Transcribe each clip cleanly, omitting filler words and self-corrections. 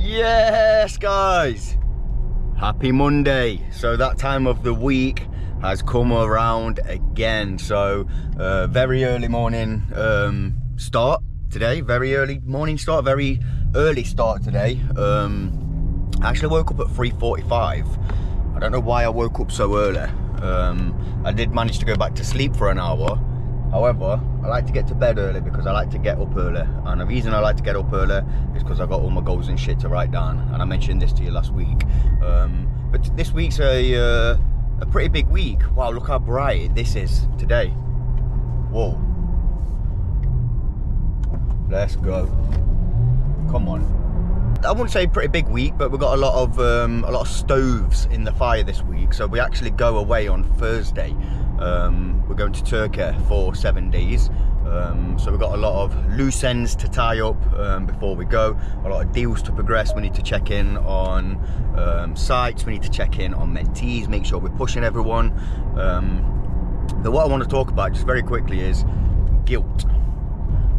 Yes, guys, happy Monday. So that time of the week has come around again. So very early morning start today. Very early morning start, very early start today. I actually woke up at 3:45. I don't know why I woke up so early. I did manage to go back to sleep for an hour. However, I like to get to bed early because I like to get up early. And the reason I like to get up early is because I got all my goals and shit to write down. And I mentioned this to you last week. But this week's a pretty big week. Wow, look how bright this is today. Whoa. Let's go. Come on. I wouldn't say pretty big week, but we've got a lot of stoves in the fire this week. So we actually go away on Thursday. We're going to Turkey for 7 days. So we've got a lot of loose ends to tie up before we go. A lot of deals to progress. We need to check in on sites. We need to check in on mentees, make sure we're pushing everyone. But what I want to talk about just very quickly is guilt.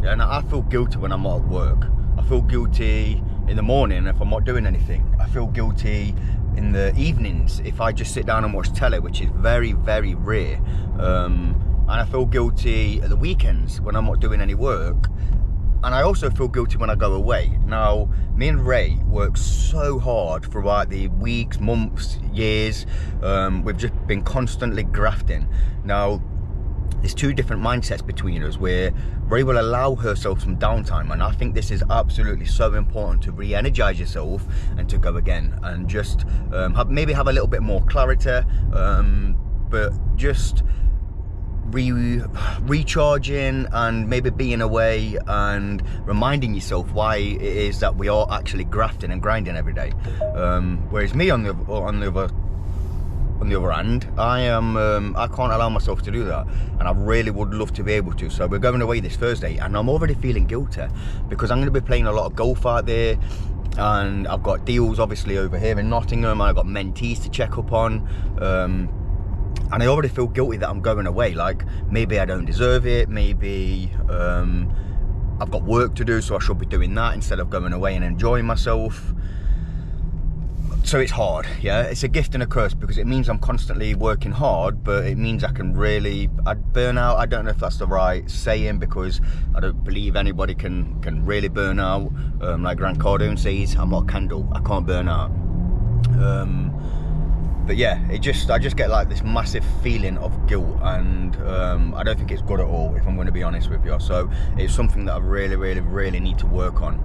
Yeah, and I feel guilty when I'm at work. I feel guilty in the morning if I'm not doing anything. I feel guilty in the evenings if I just sit down and watch telly, which is very, very rare. And I feel guilty at the weekends when I'm not doing any work. And I also feel guilty when I go away. Now, me and Ray work so hard throughout the weeks, months, years. We've just been constantly grafting. Now, there's two different mindsets between us where Ray will allow herself some downtime, and I think this is absolutely so important to re-energize yourself and to go again and just maybe have a little bit more clarity, but just recharging and maybe being away and reminding yourself why it is that we are actually grafting and grinding every day. Whereas me on the other hand, I can't allow myself to do that, and I really would love to be able to. So we're going away this Thursday, and I'm already feeling guilty because I'm going to be playing a lot of golf out there, and I've got deals obviously over here in Nottingham, and I've got mentees to check up on, and I already feel guilty that I'm going away. Like, maybe I don't deserve it, maybe I've got work to do, so I should be doing that instead of going away and enjoying myself. So it's hard, yeah. It's a gift and a curse because it means I'm constantly working hard, but it means I'd burn out. I don't know if that's the right saying because I don't believe anybody can really burn out. Like Grant Cardone says, I'm not a candle, I can't burn out. But yeah, I just get like this massive feeling of guilt, and I don't think it's good at all, if I'm going to be honest with you. So it's something that I really, really, really need to work on,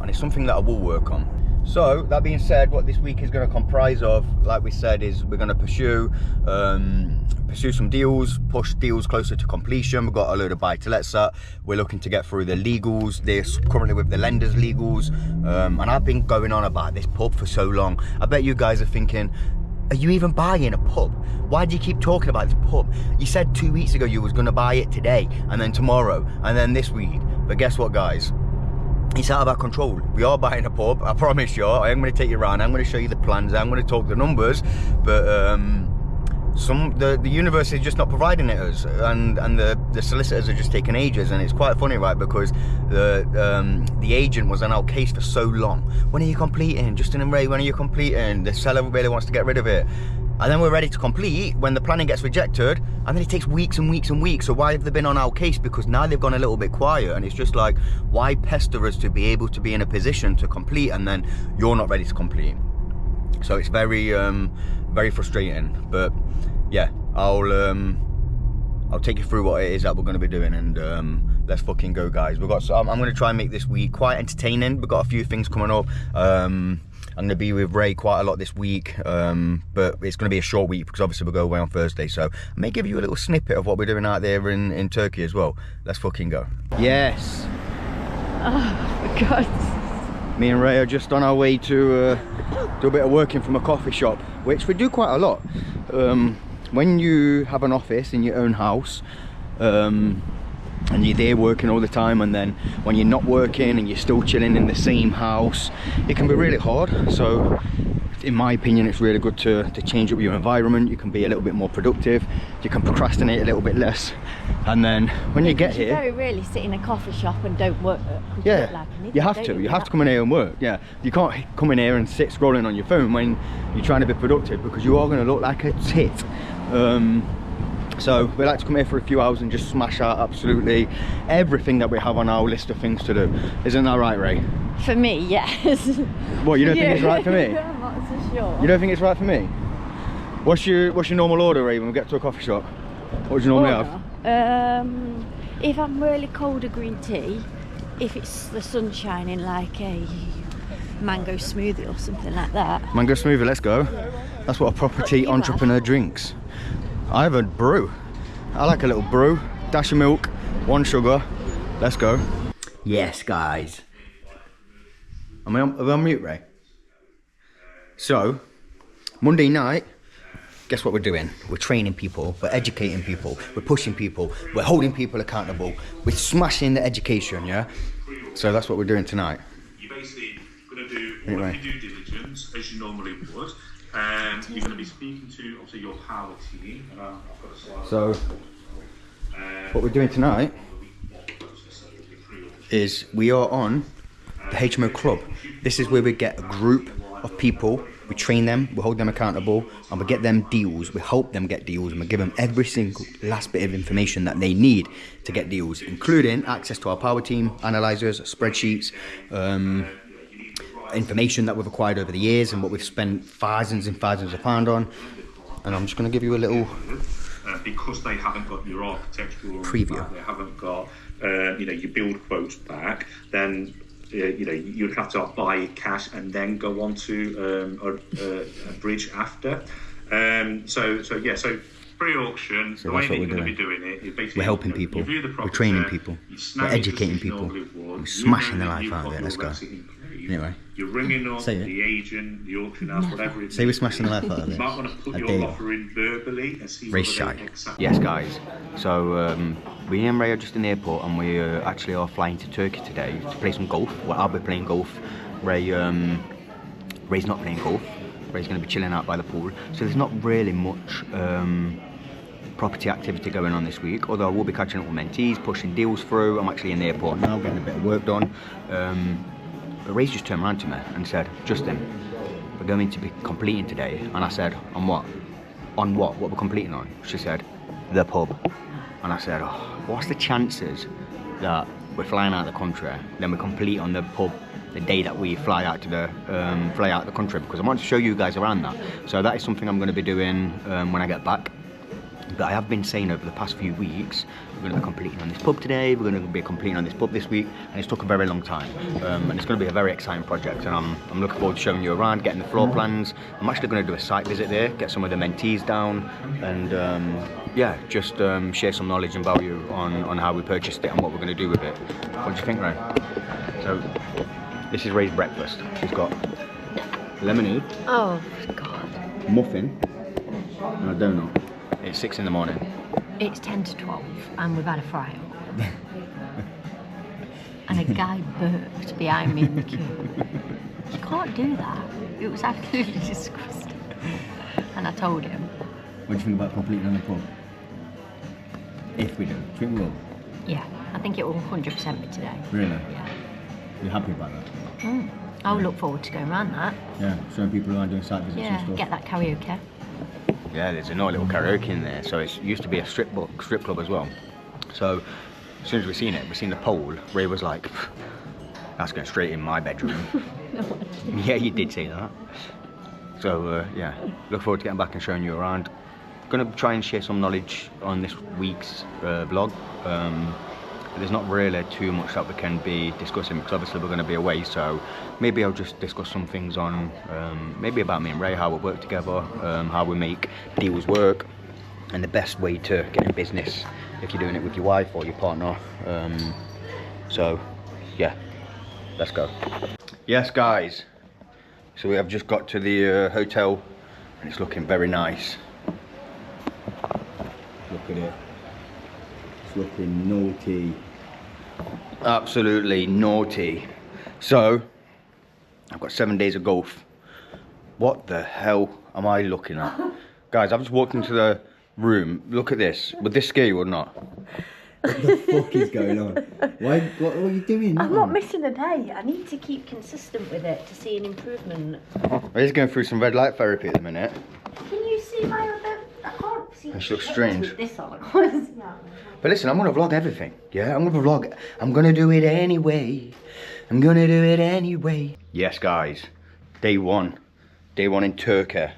and it's something that I will work on. So that being said, what this week is going to comprise of, like we said, is we're going to pursue some deals, push deals closer to completion. We've got a load of buy-to-lets that we're looking to get through the legals. They're currently with the lenders legals, and I've been going on about this pub for so long. I bet you guys are thinking, are you even buying a pub? Why do you keep talking about this pub? You said 2 weeks ago you was going to buy it today, and then tomorrow, and then this week. But guess what, guys? It's out of our control. We are buying a pub, I promise you. I am going to take you around, I'm going to show you the plans, I'm going to talk the numbers, but the universe is just not providing it us, and the solicitors are just taking ages. And it's quite funny, right, because the agent was on our case for so long. When are you completing? Justin and Ray, when are you completing? The seller really wants to get rid of it. And then we're ready to complete when the planning gets rejected, and then it takes weeks and weeks and weeks. So why have they been on our case? Because now they've gone a little bit quiet, and it's just like, why pester us to be able to be in a position to complete and then you're not ready to complete? So it's very very frustrating. But yeah, I'll take you through what it is that we're going to be doing, and let's fucking go, guys. I'm going to try and make this week quite entertaining. We've got a few things coming up. I'm going to be with Ray quite a lot this week, but it's going to be a short week because obviously we'll go away on Thursday. So I may give you a little snippet of what we're doing out there in Turkey as well. Let's fucking go. Yes. Oh, for God. Me and Ray are just on our way to do a bit of working from a coffee shop, which we do quite a lot. When you have an office in your own house, and you're there working all the time, and then when you're not working and you're still chilling in the same house, it can be really hard. So in my opinion, it's really good to change up your environment. You can be a little bit more productive, you can procrastinate a little bit less, and then when you get here, you very rarely sit in a coffee shop and don't work. Yeah, you have to come in here and work. Yeah, you can't come in here and sit scrolling on your phone when you're trying to be productive, because you are going to look like a tit. So we like to come here for a few hours and just smash out absolutely everything that we have on our list of things to do. Isn't that right, Ray? For me, yes. What, you don't think it's right for me? I'm not so sure. You don't think it's right for me? What's your normal order, Ray, when we get to a coffee shop? What do you normally have? If I'm really cold, a green tea. If it's the sun shining, like a mango smoothie or something like that. Mango smoothie, let's go. That's what a property entrepreneur drinks. I have a brew. I like a little brew, dash of milk, 1 sugar. Let's go. Yes, guys. Are we on mute, Ray? So, Monday night, guess what we're doing? We're training people, we're educating people, we're pushing people, we're holding people accountable, we're smashing the education, yeah? So that's what we're doing tonight. You're basically going to do all of your due diligence as you normally would. You're going to be speaking to obviously your power team. I've got a slide. So, what we're doing tonight is we are on the HMO Club. This is where we get a group of people, we train them, we hold them accountable, and we get them deals, we help them get deals, and we give them every single last bit of information that they need to get deals, including access to our power team, analyzers, spreadsheets, information that we've acquired over the years and what we've spent thousands and thousands of pounds on. And I'm just going to give you a little because they haven't got your architectural preview, they haven't got your build quotes back, then you'd have to buy cash and then go on to a bridge after. So pre-auction, the way that you're going to be doing it, you basically, we're helping people, we're training people, we're educating people, we're smashing the life out of it. Let's go. Anyway, you're ringing up the agent, the auction house, whatever it is. Say we're smashing the life out of it. You might want to put your offer in verbally and see Race shy. Yes, guys. So we and Ray are just in the airport, and we actually are flying to Turkey today to play some golf. Well, I'll be playing golf. Ray's not playing golf. Ray's going to be chilling out by the pool. So there's not really much property activity going on this week, although I will be catching up with mentees, pushing deals through. I'm actually in the airport now, getting a bit of work done. But Ray's just turned around to me and said, Justin, we're going to be completing today. And I said, on what? On what? What we're completing on? She said, the pub. And I said, oh, what's the chances that we're flying out of the country, then we complete on the pub the day that we fly out to the country, because I want to show you guys around that. So that is something I'm going to be doing when I get back. But I have been saying over the past few weeks, we're going to be completing on this pub today, we're going to be completing on this pub this week, and it's took a very long time. And it's going to be a very exciting project, and I'm looking forward to showing you around, getting the floor plans. I'm actually going to do a site visit there, get some of the mentees down, and yeah, just share some knowledge and value on how we purchased it and what we're going to do with it. What do you think, Ray? So, this is Ray's breakfast. He's got lemonade, oh god, muffin, and a donut. It's 6 in the morning. It's 10 to 12 and we've had a fry up. And a guy burped behind me in the queue. You can't do that. It was absolutely disgusting. And I told him. What do you think about completing on the pub? If we do. Do you think we will? Yeah, I think it will 100% be today. Really? Yeah. You're happy about that? I'll look forward to going around that. Yeah, showing people around doing site visits and stuff. Get that karaoke. Yeah, there's a nice little karaoke in there. So it used to be a strip club as well. So as soon as we seen the pole, Ray was like, that's going straight in my bedroom. No. Yeah, you did say that. So yeah, look forward to getting back and showing you around. Gonna try and share some knowledge on this week's vlog. There's not really too much that we can be discussing because obviously we're going to be away, so maybe I'll just discuss some things on maybe about me and Ray, how we work together, how we make deals work, and the best way to get in business if you're doing it with your wife or your partner. So yeah, let's go. Yes guys, so we have just got to the hotel and it's looking very nice. Look at it, it's looking naughty. Absolutely naughty. So I've got 7 days of golf. What the hell am I looking at? Guys, I've just walked into the room. Look at this. Would this scare you or not? What the fuck is going on? What are you doing? I'm not missing a day. I need to keep consistent with it to see an improvement. He's going through some red light therapy at the minute. Can you see my other? I can't see. This looks strange. With this on, I can't see that. But listen, I'm gonna vlog everything. Yeah, I'm gonna vlog. I'm gonna do it anyway. I'm gonna do it anyway. Yes, guys. Day one. Day one in Turkey.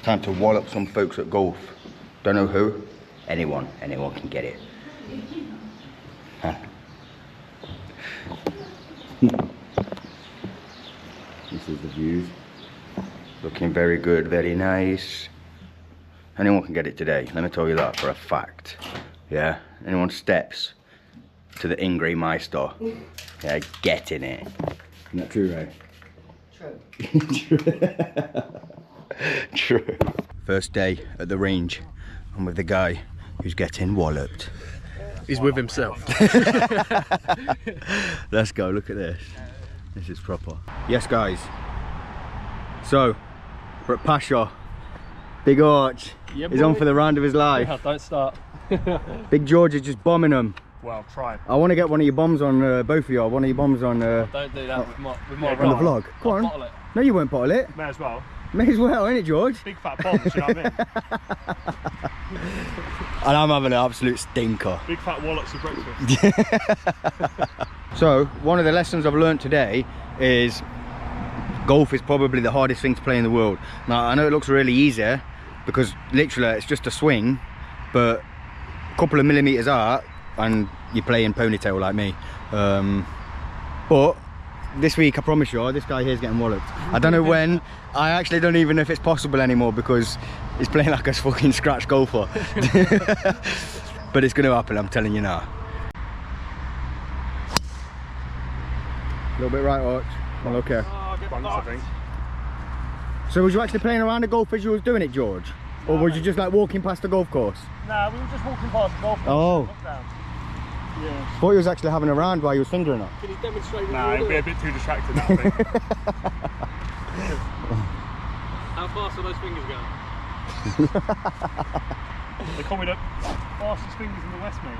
Time to wallop some folks at golf. Don't know who. Anyone. Anyone can get it. Huh. This is the views. Looking very good, very nice. Anyone can get it today. Let me tell you that for a fact. Yeah, anyone steps to the Ingray Meister, yeah, getting it. Isn't that true, Ray? True. True. First day at the range. I'm with the guy who's getting walloped. He's with himself. Let's go, look at this. This is proper. Yes, guys. So, we're at Pasha. Big Arch. Yeah, He's on for the round of his life. Yeah, don't start. Big George is just bombing them. Well, try. I want to get one of your bombs on both of you. One of your bombs on. Don't do that with my on the vlog. Go on. Bottle it. No, you won't bottle it. May as well. May as well, ain't it, George? Big fat bombs, you know what I mean? And I'm having an absolute stinker. Big fat wallets of breakfast. So, one of the lessons I've learned today is golf is probably the hardest thing to play in the world. Now, I know it looks really easy because literally it's just a swing, but a couple of millimeters out and you're playing ponytail like me. But this week, I promise you, this guy here is getting walloped. I don't know when. I actually don't even know if it's possible anymore because he's playing like a fucking scratch golfer. But it's going to happen, I'm telling you now. A little bit right, Arch. Well, okay. So was you actually playing around the golf as you was doing it, George? Or was you just like walking past the golf course? Nah, we were just walking past the golf course. Oh. Yeah. Thought you was actually having a round while you was fingering it. Can you demonstrate? Nah, it'd be a bit too distracting, that thing. How fast are those fingers going? They call me the fastest fingers in the West, mate.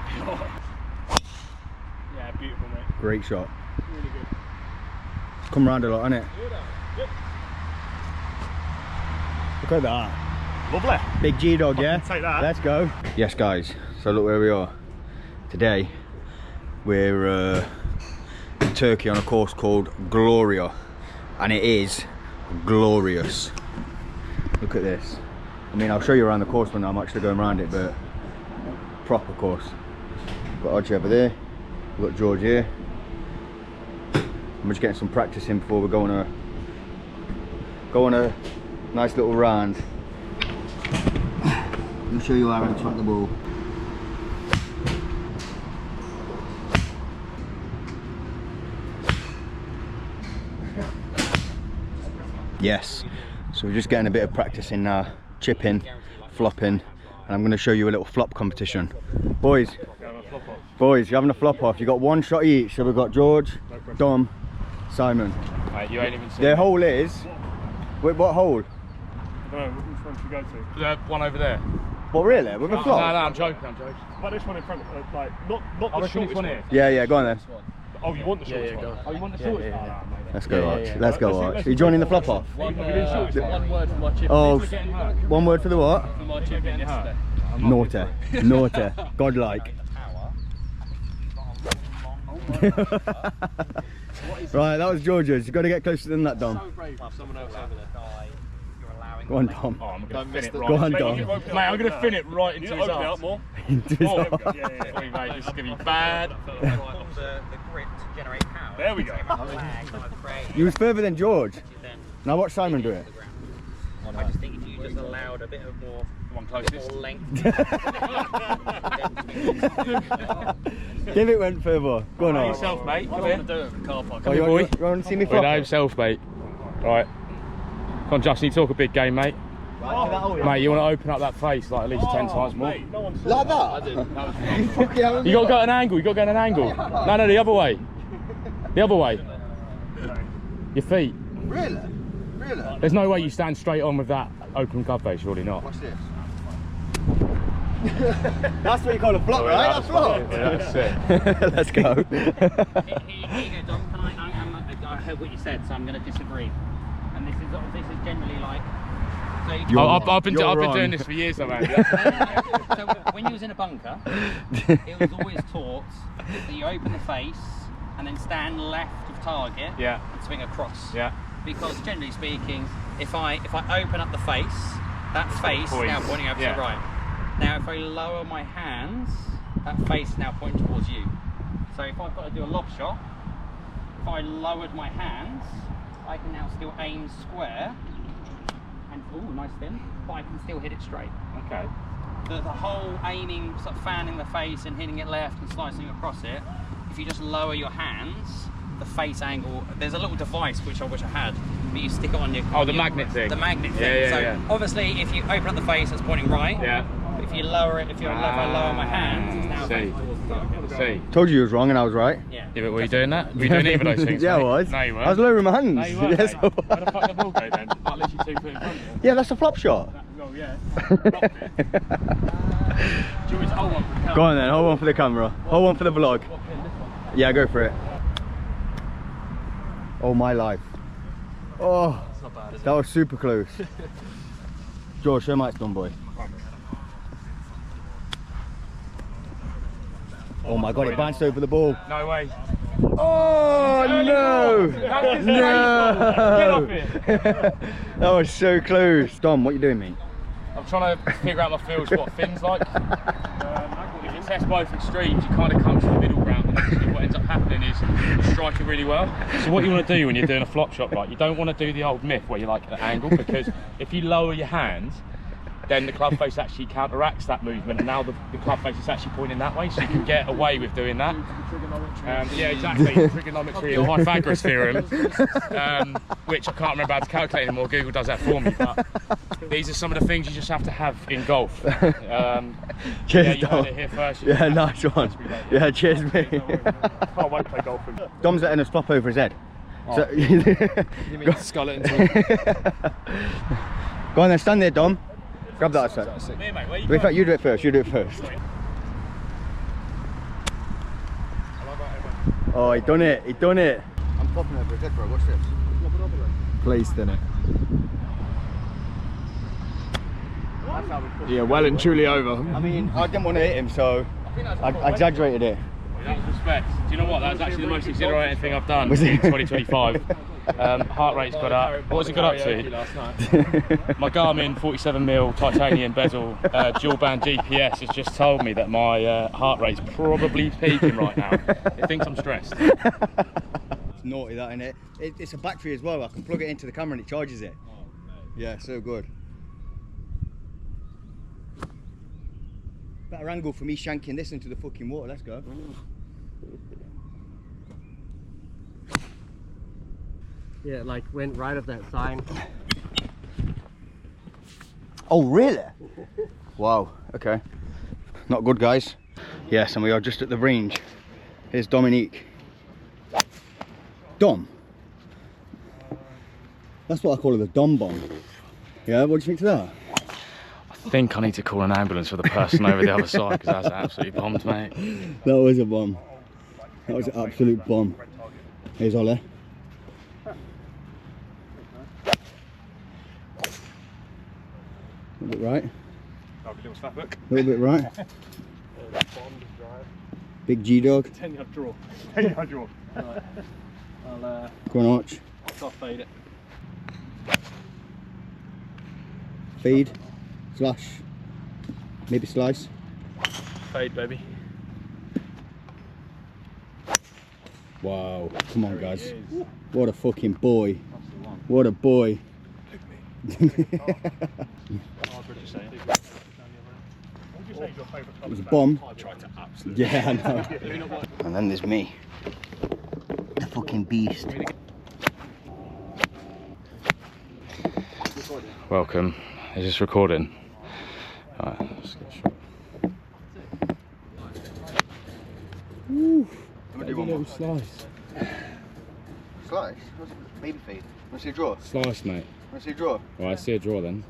Yeah, beautiful, mate. Great shot. Really good. Come round a lot, innit? Yep. Look at that. Lovely. Big G-dog, yeah? Take that. Let's go. Yes, guys. So look where we are. Today, we're in Turkey on a course called Gloria. And it is glorious. Look at this. I mean, I'll show you around the course when I'm actually going around it, but proper course. Got Archie over there. We've got George here. I'm just getting some practice in before we go on a nice little round. Let me show you how to track the ball. Yes, so we're just getting a bit of practice in chipping, flopping, and I'm going to show you a little flop competition. Boys, you're having a flop off. You got one shot each, so we've got George, Dom, Simon. Mate, you ain't even seen The hole is... Wait, what hole? I don't know, which one should we go to? The one over there. What, really? With a flop? No, I'm joking. But this one in front of, like, not the shortest one here. Yeah, go on then. Oh, you want the shortest one? Oh, you want the shortest one? Let's go, Arch. Let's go, Arch. Are you joining the flop off? One word for my chip. Oh, one word for the what? For my chip in yesterday. Naughty. Naughty. Godlike. Right, that was George's. You've got to get closer than that, Dom. Someone else over there. Go on, Dom. Oh, I'm going to fin it right. Go on, Dom. Mate, I'm going to fin it right into his arse. More. Into his arse. Yeah. Mate, this is going to be bad. There we go. You was further than George. Now watch Simon do it. I just think if you just allowed a bit of more, length. Give it went further. Go on, Arch. yourself, mate. Come here. Do it at the car park. Oh, you want to see me flop? Know himself, mate. Right. Come on, Justin, you talk a big game, mate. Mate, you want to open up that face like at least 10 times more. Like that? I did. You got to go at an angle. You got to go at an angle. No, the other way. The other way. Your feet. Really? Really? There's no way you stand straight on with that open club face, surely not. What's this? That's what you call a flop, right? That's flop. That's it. Let's go. Here you go, Dom. I heard what you said, so I'm going to disagree. And this is generally like. So I've been doing this for years, though, man. So when you was in a bunker, it was always taught that you open the face and then stand left of target and swing across. Yeah. Because generally speaking, if I open up the face, that face is now pointing over to the right. Now if I lower my hands, that face is now pointing towards you. So if I've got to do a lob shot, if I lowered my hands, I can now still aim square and nice spin, but I can still hit it straight. Okay. The whole aiming, sort of fanning the face and hitting it left and slicing across it, if you just lower your hands, the face angle, there's a little device which I wish I had, but you stick it on your... Oh, the magnet thing. The magnet thing. So obviously if you open up the face, it's pointing right. Yeah. But if you lower it, if I lower my hands, it's now facing towards the target. See. Told you was wrong and I was right. Yeah. Yeah, but were you doing that? Were you doing either of those things? Yeah, mate? I was. No, you weren't. I was lowering my hands. No, you weren't. Yes, Mate. I Where the was. fuck did the ball go then? Like literally 2 foot in front of you. Yeah, that's a flop shot. Oh yeah. Do you want me to hold one for the camera? Go on then, hold one for the camera. Hold one for the vlog. What pin, this one? Yeah, go for it. Oh, my life. Oh, It's not bad, is that was super close. George, show my it's done, boy. Oh my god, it bounced over the ball. No way. Oh no! That No! Get off it. That was so close. Dom, what are you doing, mate? I'm trying to figure out my feels, what Finn's like. If you test both extremes, you kind of come to the middle ground, and actually what ends up happening is you strike it really well. So what you want to do when you're doing a flop shot, right, you don't want to do the old myth where you like at an angle, because if you lower your hands, then the club face actually counteracts that movement, and now the club face is actually pointing that way, so you can get away with doing that. Yeah, exactly. Trigonometry or Pythagoras theorem, which I can't remember how to calculate anymore. Google does that for me. But these are some of the things you just have to have in golf. Cheers, yeah, you Dom. heard it here first. Yeah, nice one. Yeah, cheers, mate. Can't wait to play golf with you. Dom's letting us flop over his head. Oh. So, You mean skull it into go on then, stand there, Dom. Grab that a sec. Here, mate, where you In fact, you do it first. You do it first. Oh, he done it. He done it. I'm flopping over his head, bro. Watch this. placed in it. Yeah, well and truly over. I mean, I didn't want to hit him, so I exaggerated it. That was respect. Do you know what? That was actually the most exhilarating thing I've done in Was it? 2025. Heart rate's got up. What has it got up to? My Garmin 47mm titanium bezel dual band GPS has just told me that my heart rate's probably peaking right now. It thinks I'm stressed. It's naughty, that, isn't it? It's a battery as well. I can plug it into the camera and it charges it. Yeah, so good. Better angle for me shanking this into the fucking water. Let's go. Yeah, like went right up that sign. Oh, really? Wow, okay. Not good, guys. Yes, and we are just at the range. Here's Dominique. Dom? That's what I call it, the Dom bomb. Yeah, what do you think to that? I think I need to call an ambulance for the person over the other side, because that's absolutely bombed, mate. That was a bomb. That was an absolute bomb. Here's Ollie. A little bit right. Little slap hook. A little bit right. Big G dog. 10-yard draw. 10-yard draw. Right. I'll Go on, arch. soft fade it. Feed. Slash. Maybe slice. Fade, baby. Wow. Come on, guys. What a fucking boy. What a boy. It was a bomb. Yeah, I know. And then there's me. The fucking beast. Welcome. Is this recording? Alright, let's get shot. I'm gonna do one more. Slice. Slice? What's it? Baby feed. Want to see a draw? Slice, mate. Want to see a draw? Well, I see a draw then.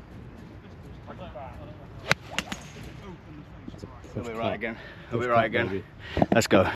He'll be right again. He'll be right again. Let's go.